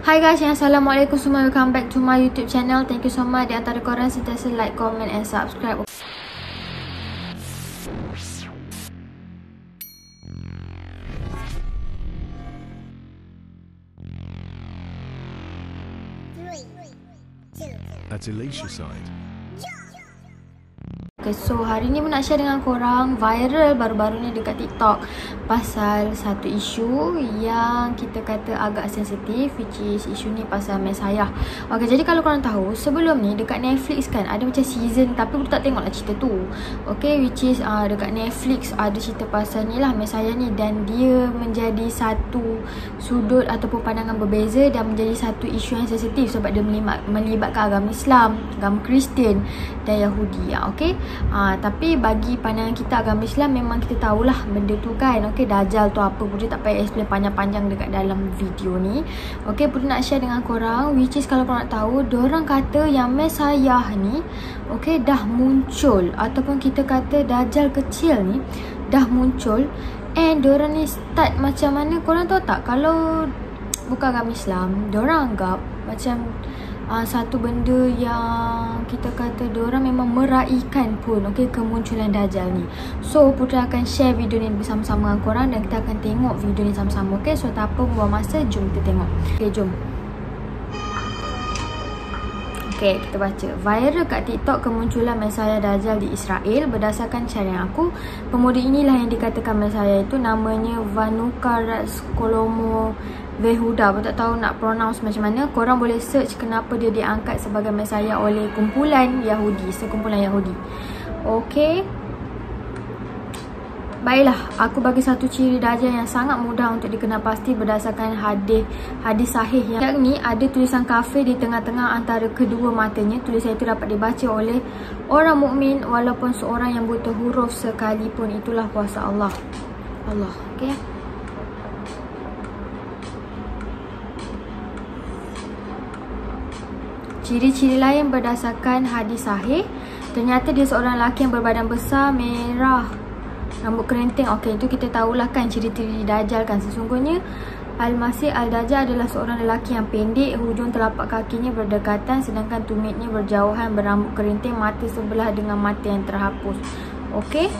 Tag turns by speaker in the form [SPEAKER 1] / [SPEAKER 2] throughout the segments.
[SPEAKER 1] Hi guys, Assalamualaikum semua. Welcome back to my YouTube channel. Thank you so much. Di antara korang sentiasa like, comment and subscribe.
[SPEAKER 2] At Alicia side.
[SPEAKER 1] Okay, so hari ni pun nak share dengan korang viral baru-baru ni dekat TikTok pasal satu isu yang kita kata agak sensitif, which is isu ni pasal Messiah. Okay, jadi kalau korang tahu sebelum ni dekat Netflix kan ada macam season, tapi aku tak tengok lah cerita tu. Okay, which is dekat Netflix ada cerita pasal ni lah Messiah ni, dan dia menjadi satu sudut ataupun pandangan berbeza dan menjadi satu isu yang sensitif sebab dia melibatkan agama Islam, agama Kristian dan Yahudi. Okay, tapi bagi pandangan kita agama Islam memang kita tahulah benda tu kan. Okay, Dajjal tu apa, Putri tak payah explain panjang-panjang dekat dalam video ni. Okay, Putri nak share dengan korang, which is kalau korang nak tahu, diorang kata yang Messiah ni okay dah muncul, ataupun kita kata Dajjal kecil ni dah muncul. And diorang ni start macam mana, korang tahu tak? Kalau bukan agama Islam, diorang anggap macam satu benda yang kita kata diorang memang meraihkan pun, okay, kemunculan Dajjal ni. So Putri akan share video ni bersama-sama dengan korang dan kita akan tengok video ni sama-sama. Okay, so tak apa buang masa, jom kita tengok. Okay, jom. Okay, kita baca. Viral kat TikTok kemunculan Messiah Dajjal di Israel. Berdasarkan carian aku, pemuda inilah yang dikatakan Messiah itu. Namanya Vanukarat Kolomo Vehuda. Aku tak tahu nak pronounce macam mana. Korang boleh search kenapa dia diangkat sebagai Messiah oleh kumpulan Yahudi, sekumpulan Yahudi. Okay, baiklah, aku bagi satu ciri Dajjal yang sangat mudah untuk dikenal pasti berdasarkan hadis sahih yang ni ada tulisan kafir di tengah-tengah antara kedua matanya. Tulisan itu dapat dibaca oleh orang mukmin walaupun seorang yang buta huruf sekalipun. Itulah kuasa Allah. Okay. Ciri-ciri lain berdasarkan hadis sahih, ternyata dia seorang lelaki yang berbadan besar, merah, rambut kerinting. Okey, itu kita tahulah kan ciri-ciri Dajjal kan. Sesungguhnya Al-Masih Al-Dajjal adalah seorang lelaki yang pendek, hujung telapak kakinya berdekatan sedangkan tumitnya berjauhan, berambut kerinting, mata sebelah dengan mata yang terhapus. Okey,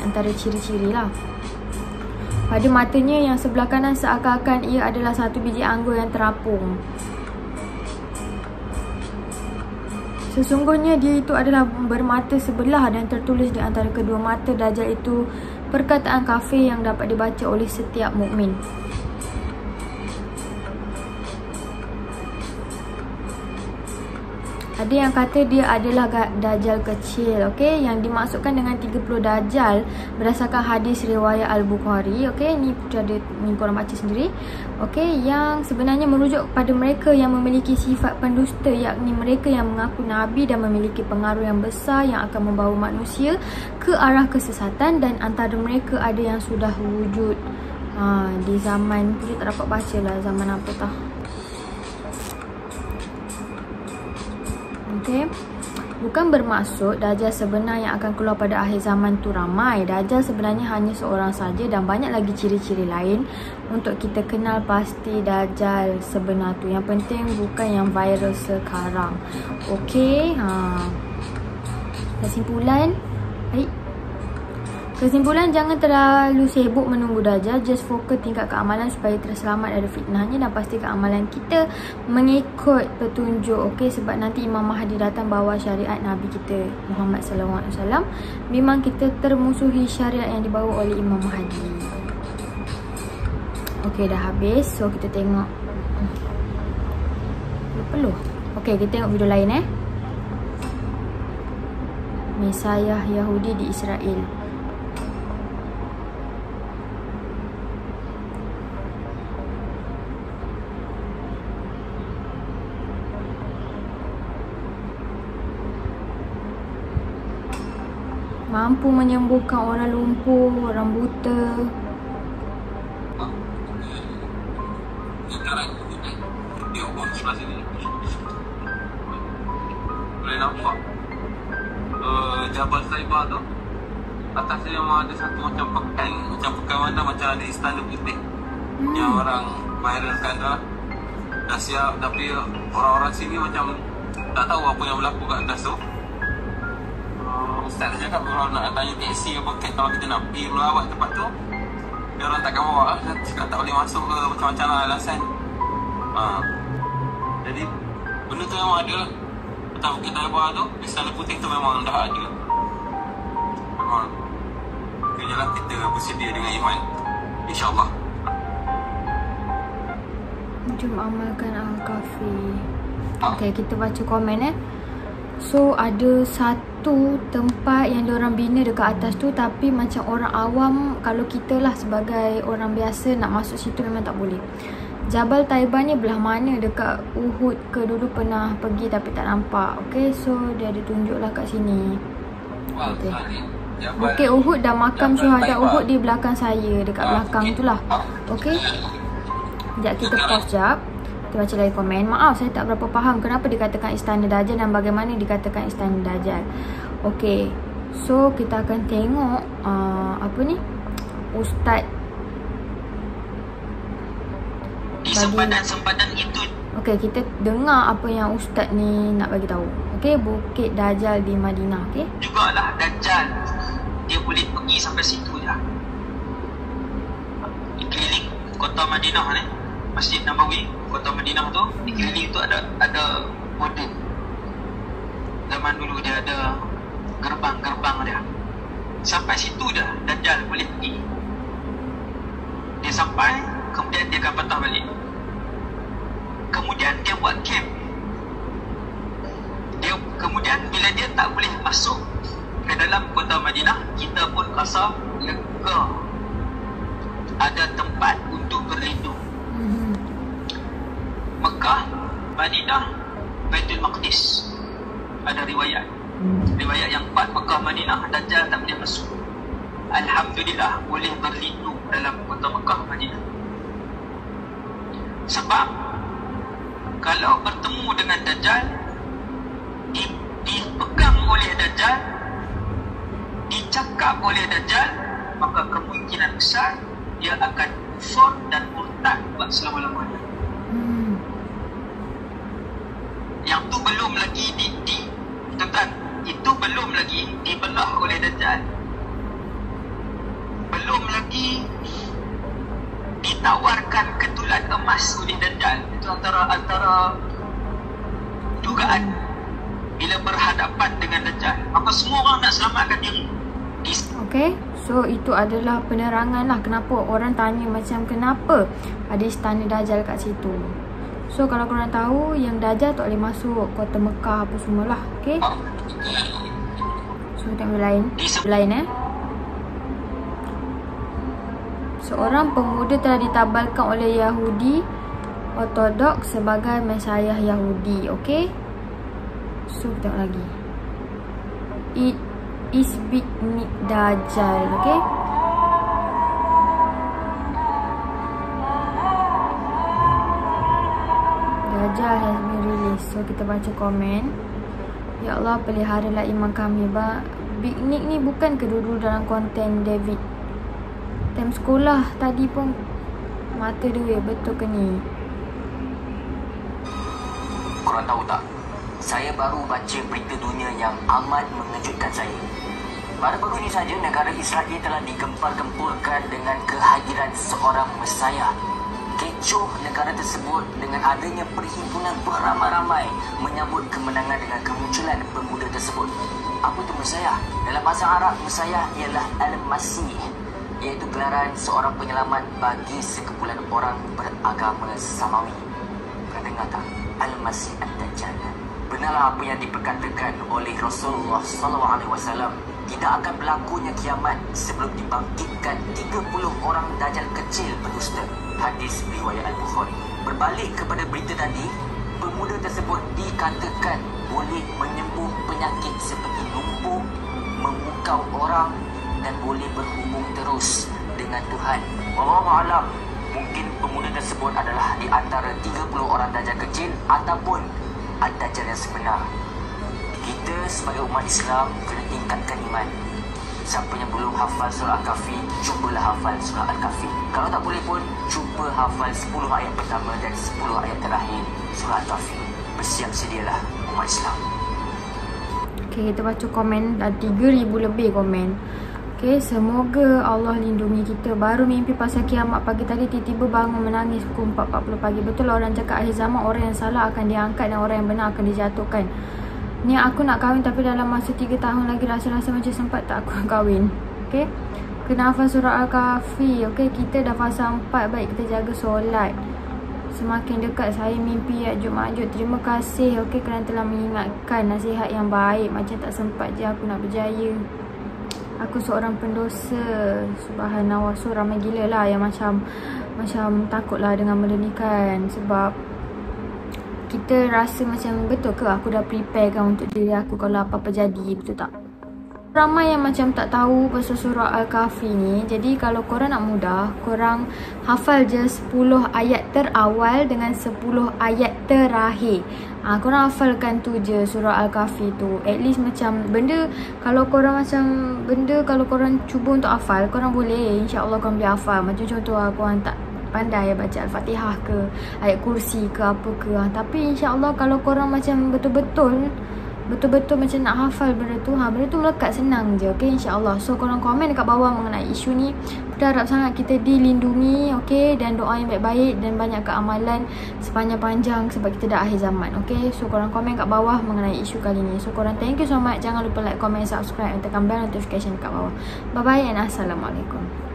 [SPEAKER 1] antara ciri-ciri lah. Pada matanya yang sebelah kanan seakan-akan ia adalah satu biji anggur yang terapung. Sesungguhnya dia itu adalah bermata sebelah dan tertulis di antara kedua mata Dajjal itu perkataan kafir yang dapat dibaca oleh setiap mukmin. Ada yang kata dia adalah Dajjal kecil, okey, yang dimaksudkan dengan 30 Dajjal berdasarkan hadis riwayat Al-Bukhari. Okey, ni korang baca sendiri. Okey, yang sebenarnya merujuk pada mereka yang memiliki sifat pendusta, yakni mereka yang mengaku nabi dan memiliki pengaruh yang besar yang akan membawa manusia ke arah kesesatan, dan antara mereka ada yang sudah wujud di zaman, kita tak dapat baca lah zaman apa tah. Okay. Bukan bermaksud Dajjal sebenar yang akan keluar pada akhir zaman tu ramai. Dajjal sebenarnya hanya seorang saja dan banyak lagi ciri-ciri lain untuk kita kenal pasti Dajjal sebenar tu. Yang penting bukan yang viral sekarang. Okay, Kesimpulan, jangan terlalu sibuk menunggu Dajjal. Just fokus tingkat keamanan supaya terselamat dari fitnahnya, dan pastikan amalan kita mengikut petunjuk. Okey, sebab nanti Imam Mahdi datang bawa syariat Nabi kita Muhammad SAW. Memang kita termusuhi syariat yang dibawa oleh Imam Mahdi. Okey, dah habis. So kita tengok. Peluh. Okey, kita tengok video lain Messiah Yahudi di Israel. Mampu menyembuhkan orang lumpuh, orang buta.
[SPEAKER 3] Sekarang dia buat sebelah sini. Boleh nampak Jabal Saibah tu. Atasnya memang ada satu macam pekan mana macam ada istana putih. Yang orang viralkan tu. dah siap, tapi orang-orang sini macam tak tahu apa yang berlaku kat atas tu. Ustaz cakap kalau nak tanya taksi apa, kalau kita nak pergi melawat tempat tu, dia orang takkan bawa. Cakap tak boleh masuk ke, macam-macam lah alasan. Jadi benda tu memang ada lah. Atas Bukit Taibar tu, Istana Putih tu memang dah ada. Memang kejalah kita bersedia dengan iman, InsyaAllah.
[SPEAKER 1] Jom amalkan Al-Kahfi. Okay, kita baca komen So ada satu tempat yang diorang bina dekat atas tu, tapi macam orang awam, kalau kita lah sebagai orang biasa nak masuk situ memang tak boleh. Jabal Taibar ni belah mana, dekat Uhud ke? Dulu pernah pergi tapi tak nampak. Okay, so dia ada tunjuk lah kat sini. Okay, Bukit Uhud dan makam syuhada Uhud di belakang saya, dekat belakang tu lah. Okay, sekejap kita pause sekejap. Kita baca lagi komen. Maaf, saya tak berapa faham kenapa dikatakan Istana Dajjal dan bagaimana dikatakan Istana Dajjal. Okay, so kita akan tengok apa ni, Ustaz
[SPEAKER 2] di sempadan itu.
[SPEAKER 1] Okay, kita dengar apa yang Ustaz ni nak bagi tahu. Okay, Bukit Dajjal di Madinah. Okay,
[SPEAKER 2] jugalah Dajjal, dia boleh pergi sampai situ je. Dikeliling kota Madinah ni, Masjid Nabawi, kota Madinah tu, dikeliling tu ada border. Zaman dulu dia ada gerbang-gerbang dia. Sampai situ dah Dajjal boleh pergi. Dia sampai, kemudian dia akan patah balik. Kemudian dia buat camp. Kemudian bila dia tak boleh masuk ke dalam kota Madinah, kita pun rasa lega, ada tempat untuk berlindung. Mekah, Madinah, Baitul Maqdis. Ada riwayat yang kuat, Mekah, Madinah, Dajjal tak boleh masuk. Alhamdulillah boleh berlindung dalam kota Mekah, Madinah. Sebab kalau bertemu dengan Dajjal, dipegang oleh Dajjal, dicakap oleh Dajjal, maka kemungkinan besar dia akan kufur dan murtad buat selama-lamanya. Yang tu belum lagi tuan-tuan, itu belum lagi dibelah oleh Dajjal, belum lagi ditawarkan ketulan emas oleh Dajjal. Itu antara dugaan bila berhadapan dengan Dajjal. Maka semua orang nak selamatkan diri.
[SPEAKER 1] Okay, so itu adalah penerangan lah kenapa orang tanya macam kenapa ada Istana Dajjal kat situ. So kalau korang tahu, yang Dajjal tak boleh masuk kota Mekah apa semualah. Okay, so tengok lain Seorang pemuda telah ditabalkan oleh Yahudi Ortodoks sebagai Mesiah Yahudi. Okay, so tengok lagi. It is Big Nick Dajjal. Okay, Dajjal has been released. So kita baca komen. Ya Allah, peliharalah iman kami. Big Nick ni bukan ke dulu dalam konten David time sekolah tadi pun mata dia, betul ke ni?
[SPEAKER 4] Korang tahu tak, saya baru baca berita dunia yang amat mengejutkan saya. Baru-baru ini saja negara Israel telah digempar-gempurkan dengan kehadiran seorang Mesiah. Kecoh negara tersebut dengan adanya perhimpunan beramai-ramai menyambut kemenangan dengan kemunculan pemuda tersebut. Apa itu Mesiah? Dalam bahasa Arab, Mesiah ialah Al-Masih, iaitu gelaran seorang penyelamat bagi sekumpulan orang beragama Samawi. Pernah dengar tak? Al-Masih Ad-Dajjal. Benarlah apa yang diperkatakan oleh Rasulullah SAW, tidak akan berlakunya kiamat sebelum dibangkitkan 30 orang Dajjal kecil berdusta. Hadis riwayat Al-Bukhari. Berbalik kepada berita tadi, pemuda tersebut dikatakan boleh menyembuh penyakit seperti lumpuh, memukau orang dan boleh berhubung terus dengan Tuhan. Wallahu a'lam, mungkin pemuda tersebut adalah di antara 30 orang Dajjal kecil ataupun Ad-Dajjal yang sebenar. Kita sebagai umat Islam kena tingkatkan iman. Siapa yang belum hafal surah Al-Kahfi, cubalah hafal surah Al-Kahfi. Kalau tak boleh pun, cuba hafal 10 ayat pertama dan 10 ayat terakhir surah Al-Kahfi. Bersiap sedialah umat Islam.
[SPEAKER 1] Okay, kita baca komen, dah 3,000 lebih komen. Okay, semoga Allah lindungi kita. Baru mimpi pasal kiamat pagi tadi, tiba-tiba bangun menangis pukul 4.40 pagi. Betul orang cakap akhir zaman orang yang salah akan diangkat dan orang yang benar akan dijatuhkan. Ni aku nak kahwin tapi dalam masa 3 tahun lagi rasa-rasa macam sempat tak aku kahwin. Okay, kena hafal surah Al-Kahfi. Okay, kita dah fasa 4, baik kita jaga solat. Semakin dekat saya mimpi Jumaat. Terima kasih kerana telah mengingatkan nasihat yang baik. Macam tak sempat je aku nak berjaya. Aku seorang pendosa. Subhanallah. So ramai gila lah yang macam takut lah dengan benda ni kan. Sebab kita rasa macam betul ke aku dah prepare kan untuk diri aku kalau apa-apa jadi, betul tak? Ramai yang macam tak tahu pasal surah Al-Kahfi ni. Jadi kalau korang nak mudah, korang hafal je 10 ayat terawal dengan 10 ayat terakhir. Korang hafalkan tu je surah Al-Kahfi tu. At least macam benda kalau korang cuba untuk hafal, korang boleh, InsyaAllah korang boleh hafal. Macam contoh korang tak pandai baca Al-Fatihah ke, ayat kursi ke apa ke. Tapi insyaAllah kalau korang macam betul-betul macam nak hafal benda tu, benda tu melekat, senang je. Okay, insyaAllah. So korang komen dekat bawah mengenai isu ni. Berharap sangat kita dilindungi, okay, dan doa yang baik-baik dan banyak keamalan sepanjang-panjang sebab kita dah akhir zaman. Okay, so korang komen kat bawah mengenai isu kali ni. So korang thank you so much. Jangan lupa like, comment, subscribe dan tekan bell notification dekat bawah. Bye bye and Assalamualaikum.